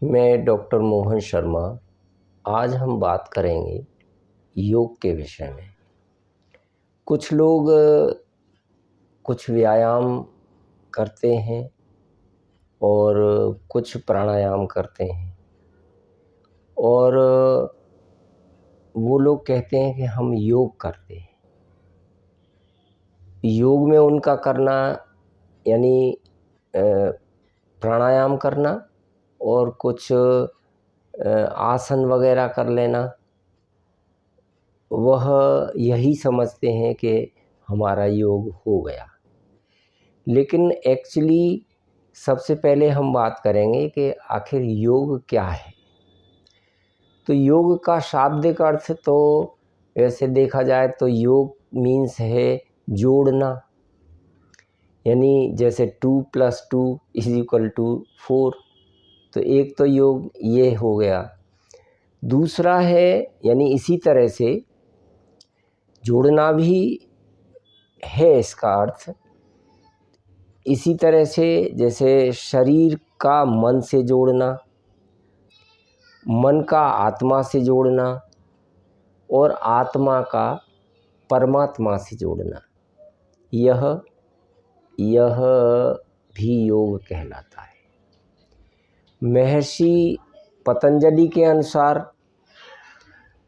मैं डॉक्टर मोहन शर्मा। आज हम बात करेंगे योग के विषय में। कुछ लोग कुछ व्यायाम करते हैं और कुछ प्राणायाम करते हैं और वो लोग कहते हैं कि हम योग करते हैं। योग में उनका करना यानी प्राणायाम करना और कुछ आसन वगैरह कर लेना, वह यही समझते हैं कि हमारा योग हो गया। लेकिन एक्चुअली सबसे पहले हम बात करेंगे कि आखिर योग क्या है। तो योग का शाब्दिक अर्थ तो वैसे देखा जाए तो योग मीन्स है जोड़ना, यानी जैसे 2+2=4। तो एक तो योग ये हो गया। दूसरा है यानी इसी तरह से जोड़ना भी है इसका अर्थ। इसी तरह से जैसे शरीर का मन से जोड़ना, मन का आत्मा से जोड़ना और आत्मा का परमात्मा से जोड़ना, यह भी योग कहलाता है। महर्षि पतंजलि के अनुसार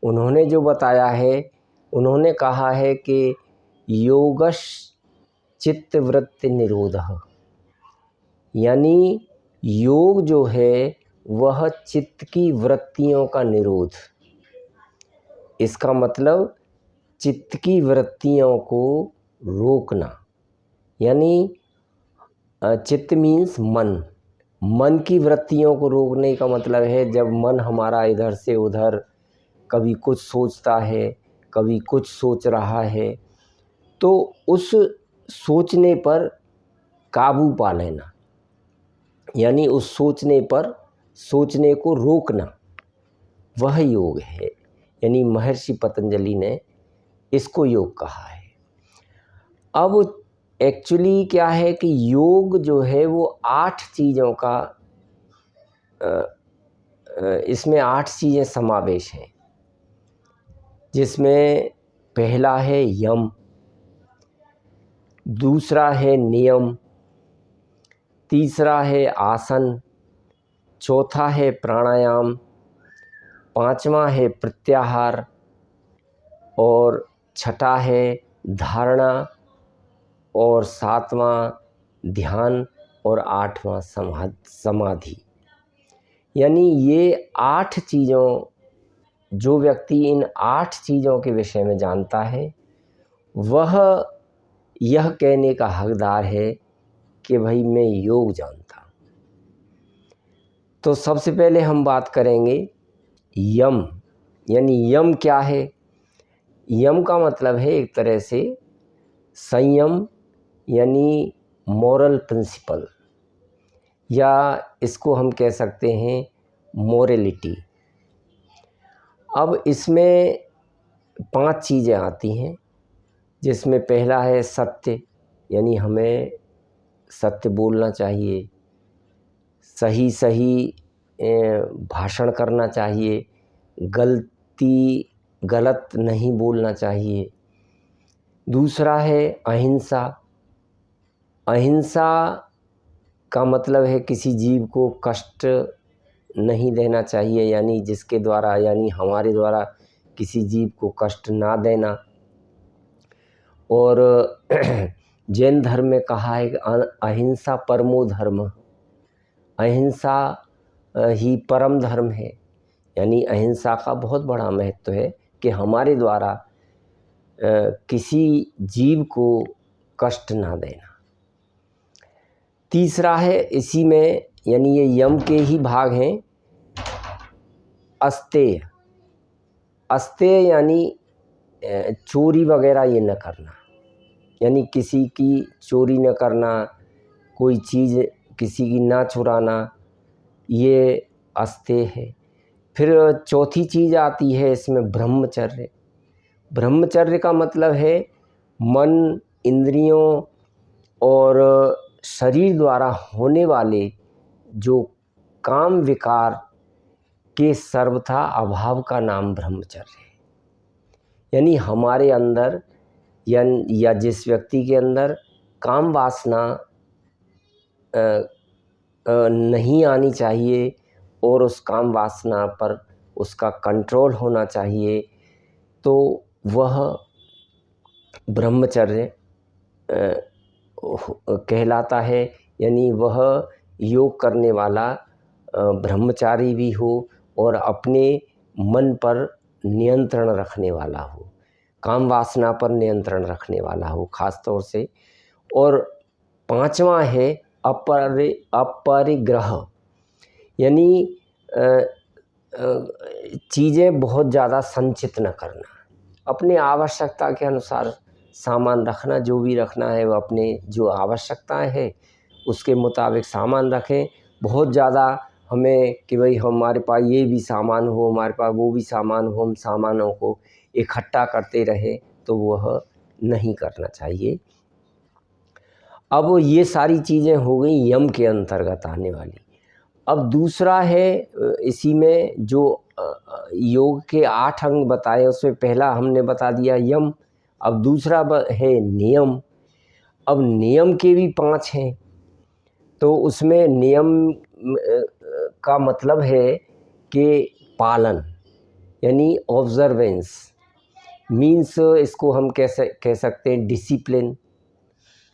उन्होंने जो बताया है, उन्होंने कहा है कि योगश चित्तवृत्ति निरोधः, यानी योग जो है वह चित्त की वृत्तियों का निरोध। इसका मतलब चित्त की वृत्तियों को रोकना, यानी चित्त मीन्स मन। मन की वृत्तियों को रोकने का मतलब है जब मन हमारा इधर से उधर कभी कुछ सोचता है, कभी कुछ सोच रहा है, तो उस सोचने पर काबू पा लेना, यानी उस सोचने पर सोचने को रोकना, वह योग है। यानी महर्षि पतंजलि ने इसको योग कहा है। अब एक्चुअली क्या है कि योग जो है वो 8 चीज़ों का इसमें 8 चीज़ें समावेश हैं, जिसमें पहला है यम, दूसरा है नियम, तीसरा है आसन, चौथा है प्राणायाम, पांचवा है प्रत्याहार और छठा है धारणा और सातवां ध्यान और आठवां समाधि। यानी ये 8 चीज़ों, जो व्यक्ति इन 8 चीज़ों के विषय में जानता है वह यह कहने का हकदार है कि भाई मैं योग जानता हूँ। तो सबसे पहले हम बात करेंगे यम, यानी यम क्या है। यम का मतलब है एक तरह से संयम, यानी मॉरल प्रिंसिपल, या इसको हम कह सकते हैं मोरलिटी। अब इसमें 5 चीज़ें आती हैं, जिसमें पहला है सत्य, यानी हमें सत्य बोलना चाहिए, सही भाषण करना चाहिए, गलत नहीं बोलना चाहिए। दूसरा है अहिंसा। अहिंसा का मतलब है किसी जीव को कष्ट नहीं देना चाहिए, यानी जिसके द्वारा, यानी हमारे द्वारा किसी जीव को कष्ट ना देना। और जैन धर्म में कहा है कि अहिंसा परमो धर्म, अहिंसा ही परम धर्म है। यानी अहिंसा का बहुत बड़ा महत्व है कि हमारे द्वारा किसी जीव को कष्ट ना देना। तीसरा है इसी में, यानी ये यम के ही भाग हैं, अस्तेय। अस्तेय यानी चोरी वगैरह ये न करना, यानी किसी की चोरी न करना, कोई चीज़ किसी की ना चुराना, ये अस्तेय है। फिर चौथी चीज़ आती है इसमें ब्रह्मचर्य। ब्रह्मचर्य का मतलब है मन, इंद्रियों और शरीर द्वारा होने वाले जो काम विकार के सर्वथा अभाव का नाम ब्रह्मचर्य है। यानी हमारे अंदर या जिस व्यक्ति के अंदर काम वासना नहीं आनी चाहिए और उस काम वासना पर उसका कंट्रोल होना चाहिए, तो वह ब्रह्मचर्य कहलाता है। यानी वह योग करने वाला ब्रह्मचारी भी हो और अपने मन पर नियंत्रण रखने वाला हो, काम वासना पर नियंत्रण रखने वाला हो खास तौर से। और पांचवा है अपरिग्रह, यानी चीज़ें बहुत ज़्यादा संचित न करना, अपने आवश्यकता के अनुसार सामान रखना, जो भी रखना है वो अपने जो आवश्यकताएं है उसके मुताबिक सामान रखें। बहुत ज़्यादा हमें कि भाई हमारे पास ये भी सामान हो, हमारे पास वो भी सामान हो, हम सामानों को इकट्ठा करते रहे, तो वह नहीं करना चाहिए। अब ये सारी चीज़ें हो गई यम के अंतर्गत आने वाली। अब दूसरा है इसी में जो योग के 8 अंग बताए, उसमें पहला हमने बता दिया यम। अब दूसरा है नियम। अब नियम के भी 5 हैं, तो उसमें नियम का मतलब है कि पालन, यानी ऑब्जर्वेंस मीन्स इसको हम कैसे कह सकते हैं डिसिप्लिन,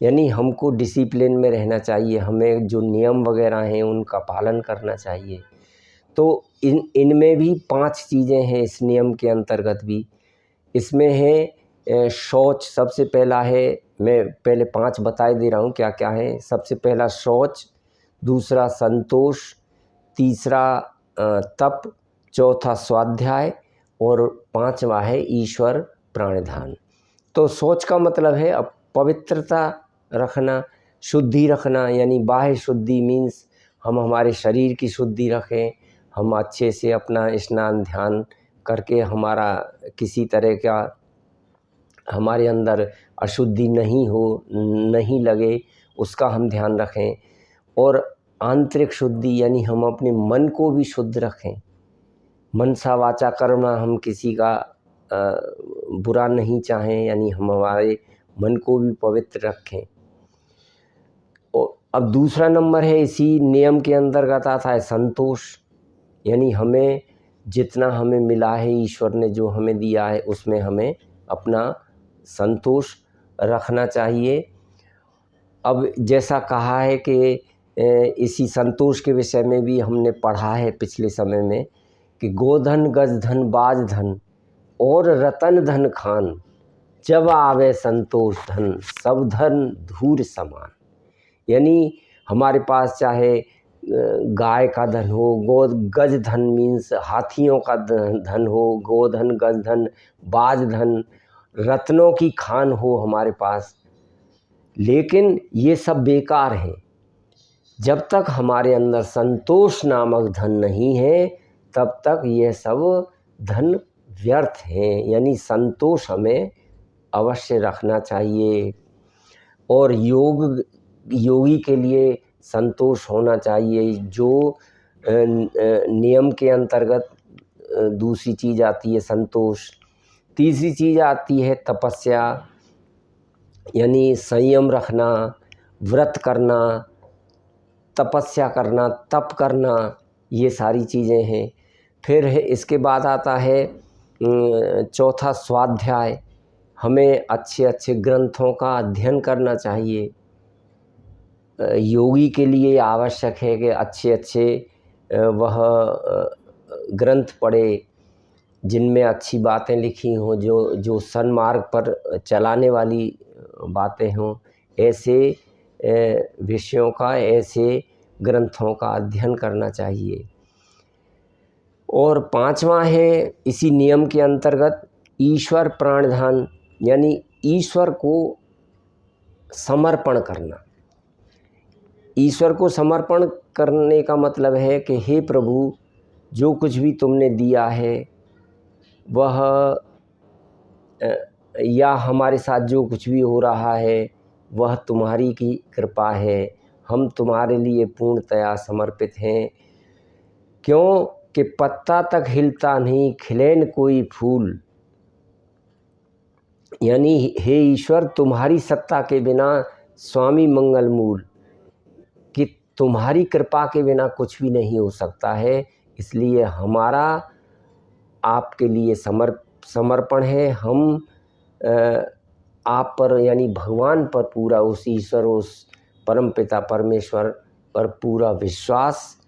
यानी हमको डिसिप्लिन में रहना चाहिए, हमें जो नियम वगैरह हैं उनका पालन करना चाहिए। तो इनमें भी 5 चीज़ें हैं इस नियम के अंतर्गत भी। इसमें है शौच, सबसे पहला है, मैं पहले 5 बताए दे रहा हूँ क्या क्या है। सबसे पहला शौच, दूसरा संतोष, तीसरा तप, चौथा स्वाध्याय और 5वां है ईश्वर प्राणिधान। तो शौच का मतलब है पवित्रता रखना, शुद्धि रखना, यानी बाह्य शुद्धि मीन्स हम हमारे शरीर की शुद्धि रखें, हम अच्छे से अपना स्नान ध्यान करके हमारा किसी तरह का हमारे अंदर अशुद्धि नहीं हो, नहीं लगे, उसका हम ध्यान रखें। और आंतरिक शुद्धि, यानी हम अपने मन को भी शुद्ध रखें, मनसा वाचा कर्मणा, हम किसी का बुरा नहीं चाहें, यानी हम हमारे मन को भी पवित्र रखें। और अब दूसरा नंबर है इसी नियम के अंतर्गत आता है संतोष, यानी हमें जितना हमें मिला है, ईश्वर ने जो हमें दिया है उसमें हमें अपना संतोष रखना चाहिए। अब जैसा कहा है कि इसी संतोष के विषय में भी हमने पढ़ा है पिछले समय में कि गोधन गज धन बाज धन और रतन धन खान, जब आवे संतोष धन सब धन धूर समान। यानी हमारे पास चाहे गाय का धन हो, गज धन मीन्स हाथियों का धन हो, गोधन गज धन बाज धन, रत्नों की खान हो हमारे पास, लेकिन ये सब बेकार हैं। जब तक हमारे अंदर संतोष नामक धन नहीं है तब तक ये सब धन व्यर्थ हैं। यानी संतोष हमें अवश्य रखना चाहिए। और योगी के लिए संतोष होना चाहिए। जो नियम के अंतर्गत दूसरी चीज़ आती है संतोष। तीसरी चीज़ आती है तपस्या, यानी संयम रखना, व्रत करना, तपस्या करना, तप करना, ये सारी चीज़ें हैं। फिर है इसके बाद आता है चौथा स्वाध्याय, हमें अच्छे अच्छे ग्रंथों का अध्ययन करना चाहिए। योगी के लिए आवश्यक है कि अच्छे अच्छे वह ग्रंथ पढ़े जिनमें अच्छी बातें लिखी हों, जो सन्मार्ग पर चलाने वाली बातें हों। ऐसे विषयों का, ऐसे ग्रंथों का अध्ययन करना चाहिए। और 5वां है इसी नियम के अंतर्गत ईश्वर प्राणधान, यानी ईश्वर को समर्पण करना। ईश्वर को समर्पण करने का मतलब है कि हे प्रभु, जो कुछ भी तुमने दिया है वह या हमारे साथ जो कुछ भी हो रहा है वह तुम्हारी की कृपा है, हम तुम्हारे लिए पूर्णतया समर्पित हैं। क्यों कि पत्ता तक हिलता नहीं, खिले न कोई फूल। यानी हे ईश्वर, तुम्हारी सत्ता के बिना स्वामी मंगल मूल, कि तुम्हारी कृपा के बिना कुछ भी नहीं हो सकता है। इसलिए हमारा आपके लिए समर्पण है। हम आप पर यानी भगवान पर पूरा, उस ईश्वर, उस परमपिता परमेश्वर पर पूरा विश्वास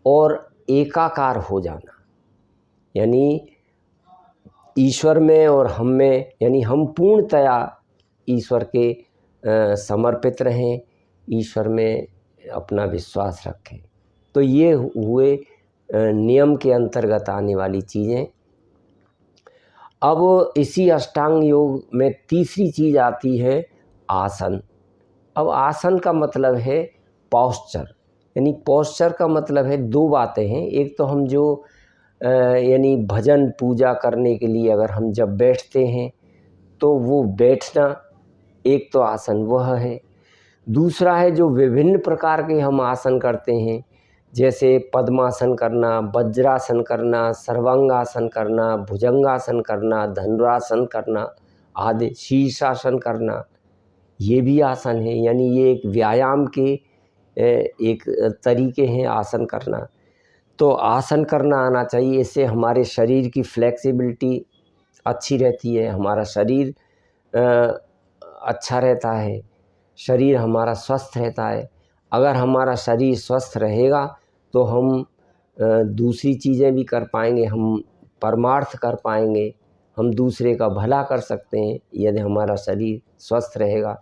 और एकाकार हो जाना, यानी ईश्वर में और हम में, यानी हम पूर्णतया ईश्वर के समर्पित रहें, ईश्वर में अपना विश्वास रखें। तो ये हुए नियम के अंतर्गत आने वाली चीज़ें। अब इसी अष्टांग योग में तीसरी चीज़ आती है आसन। अब आसन का मतलब है पोस्चर, यानी पोस्चर का मतलब है दो बातें हैं। एक तो हम जो यानी भजन पूजा करने के लिए अगर हम जब बैठते हैं तो वो बैठना एक तो आसन वह है। दूसरा है जो विभिन्न प्रकार के हम आसन करते हैं, जैसे पद्मासन करना, वज्रासन करना, सर्वांगासन करना, भुजंगासन करना, धनुरासन करना आदि, शीर्षासन करना, ये भी आसन है। यानी ये एक व्यायाम के एक तरीके हैं आसन करना। तो आसन करना आना चाहिए, इससे हमारे शरीर की फ्लेक्सिबिलिटी अच्छी रहती है, हमारा शरीर अच्छा रहता है, शरीर हमारा स्वस्थ रहता है। अगर हमारा शरीर स्वस्थ रहेगा तो हम दूसरी चीज़ें भी कर पाएंगे, हम परमार्थ कर पाएंगे, हम दूसरे का भला कर सकते हैं यदि हमारा शरीर स्वस्थ रहेगा।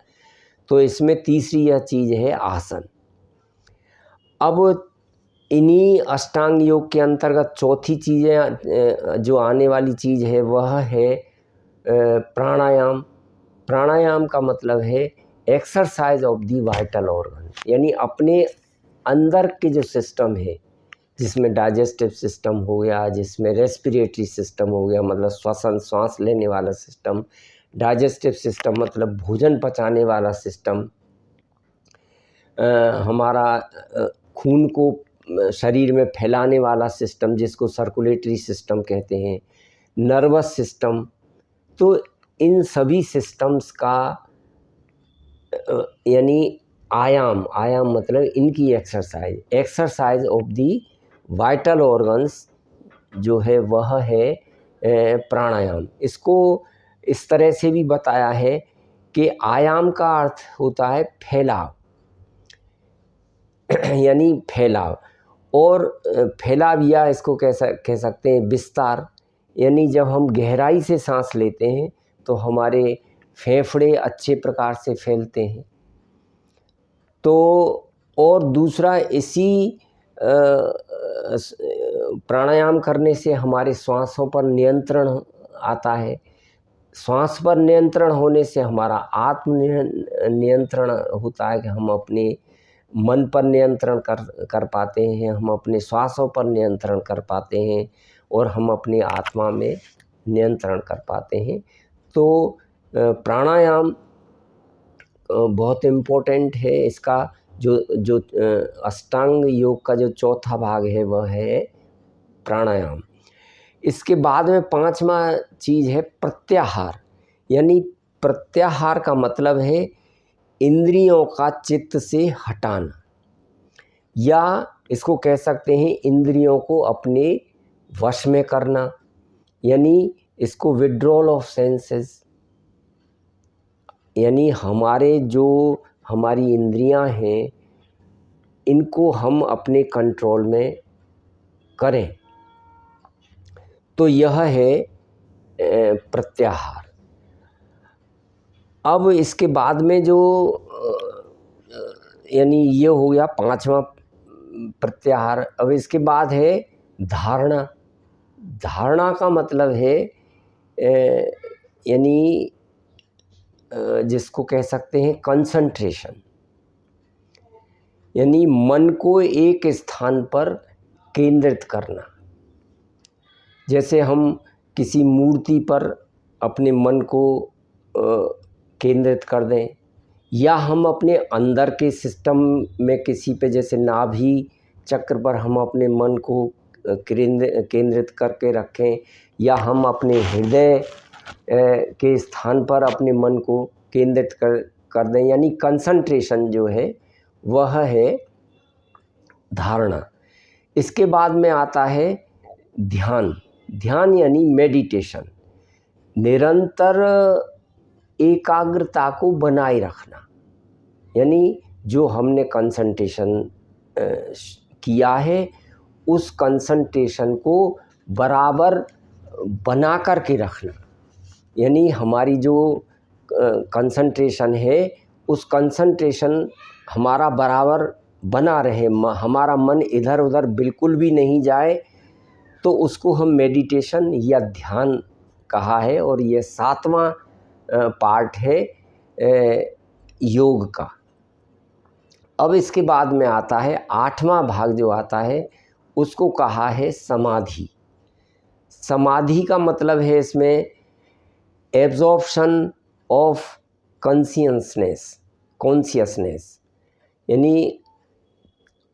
तो इसमें तीसरी यह चीज़ है आसन। अब इन्हीं अष्टांग योग के अंतर्गत चौथी चीज़ें जो आने वाली चीज़ है वह है प्राणायाम। प्राणायाम का मतलब है exercise of the vital organ, यानी अपने अंदर के जो सिस्टम है, जिसमें डाइजेस्टिव सिस्टम हो गया, जिसमें रेस्पिरेटरी सिस्टम हो गया, मतलब श्वसन सांस लेने वाला सिस्टम, डाइजेस्टिव सिस्टम मतलब भोजन पचाने वाला सिस्टम, हमारा खून को शरीर में फैलाने वाला सिस्टम जिसको सर्कुलेटरी सिस्टम कहते हैं, नर्वस सिस्टम। तो इन सभी सिस्टम्स का यानी आयाम मतलब इनकी exercise of the vital organs जो है वह है प्राणायाम। इसको इस तरह से भी बताया है कि आयाम का अर्थ होता है फैलाव, यानी फैलाव, और फैलाव या इसको कह सकते हैं विस्तार। यानी जब हम गहराई से सांस लेते हैं तो हमारे फेफड़े अच्छे प्रकार से फैलते हैं। तो और दूसरा, इसी प्राणायाम करने से हमारे श्वासों पर नियंत्रण आता है। श्वास पर नियंत्रण होने से हमारा आत्म नियंत्रण होता है कि हम अपने मन पर नियंत्रण कर पाते हैं, हम अपने श्वासों पर नियंत्रण कर पाते हैं और हम अपनी आत्मा में नियंत्रण कर पाते हैं। तो प्राणायाम बहुत इम्पोर्टेंट है। इसका जो अष्टांग योग का जो चौथा भाग है वह है प्राणायाम। इसके बाद में पांचवा चीज़ है प्रत्याहार। यानी प्रत्याहार का मतलब है इंद्रियों का चित्त से हटाना, या इसको कह सकते हैं इंद्रियों को अपने वश में करना, यानी इसको विड्रॉल ऑफ सेंसेस। यानी हमारी इंद्रियां हैं, इनको हम अपने कंट्रोल में करें। तो यह है प्रत्याहार। अब इसके बाद में जो यानी ये हो गया पांचवा प्रत्याहार। अब इसके बाद है धारणा। धारणा का मतलब है यानी जिसको कह सकते हैं कंसंट्रेशन, यानी मन को एक स्थान पर केंद्रित करना। जैसे हम किसी मूर्ति पर अपने मन को केंद्रित कर दें, या हम अपने अंदर के सिस्टम में किसी पे, जैसे नाभि चक्र पर हम अपने मन को केंद्रित करके रखें, या हम अपने हृदय के स्थान पर अपने मन को केंद्रित कर दें, यानी कंसंट्रेशन जो है वह है धारणा। इसके बाद में आता है ध्यान। ध्यान यानी मेडिटेशन, निरंतर एकाग्रता को बनाए रखना, यानी जो हमने कंसंट्रेशन किया है उस कंसंट्रेशन को बराबर बना कर के रखना, यानी हमारी जो कंसंट्रेशन है उस कंसंट्रेशन हमारा बराबर बना रहे, हमारा मन इधर उधर बिल्कुल भी नहीं जाए, तो उसको हम मेडिटेशन या ध्यान कहा है। और ये 7वां पार्ट है योग का। अब इसके बाद में आता है 8वां भाग जो आता है उसको कहा है समाधि। समाधि का मतलब है इसमें एब्जॉर्प्शन ऑफ कॉन्शियसनेस, यानी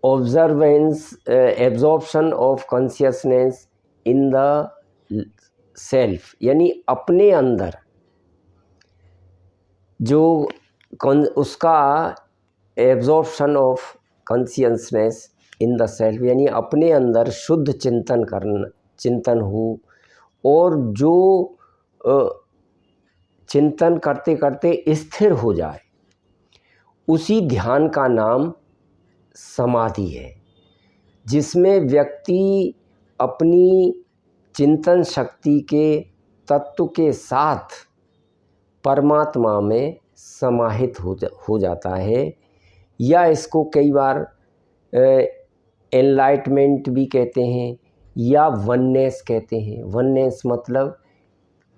observance, absorption of consciousness in the self, यानी अपने अंदर जो उसका absorption of consciousness in the self, यानी अपने अंदर शुद्ध चिंतन हो, और जो चिंतन करते करते स्थिर हो जाए, उसी ध्यान का नाम समाधि है, जिसमें व्यक्ति अपनी चिंतन शक्ति के तत्व के साथ परमात्मा में समाहित हो जाता है, या इसको कई बार एनलाइटमेंट भी कहते हैं या वननेस कहते हैं। वननेस मतलब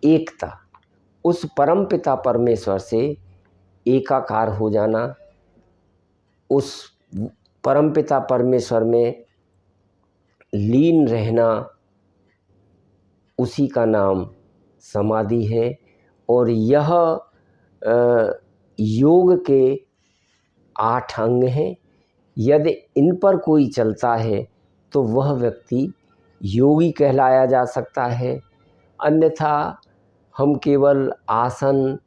एकता, उस परमपिता परमेश्वर से एकाकार हो जाना, उस परमपिता परमेश्वर में लीन रहना, उसी का नाम समाधि है। और यह योग के 8 अंग हैं। यदि इन पर कोई चलता है तो वह व्यक्ति योगी कहलाया जा सकता है, अन्यथा हम केवल आसन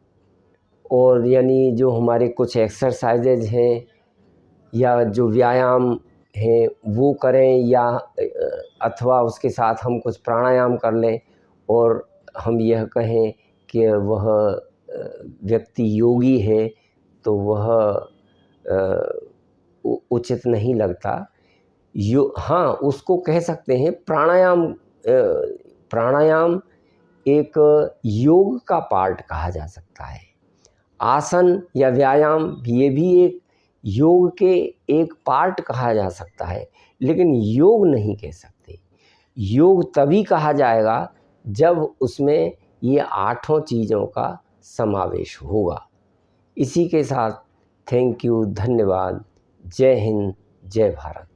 और यानी जो हमारे कुछ एक्सरसाइजेज हैं या जो व्यायाम हैं वो करें, या अथवा उसके साथ हम कुछ प्राणायाम कर लें और हम यह कहें कि वह व्यक्ति योगी है, तो वह उचित नहीं लगता। हाँ, उसको कह सकते हैं प्राणायाम एक योग का पार्ट कहा जा सकता है। आसन या व्यायाम ये भी एक योग के एक पार्ट कहा जा सकता है, लेकिन योग नहीं कह सकते। योग तभी कहा जाएगा जब उसमें ये 8 चीज़ों का समावेश होगा। इसी के साथ थैंक यू, धन्यवाद, जय हिंद, जय भारत।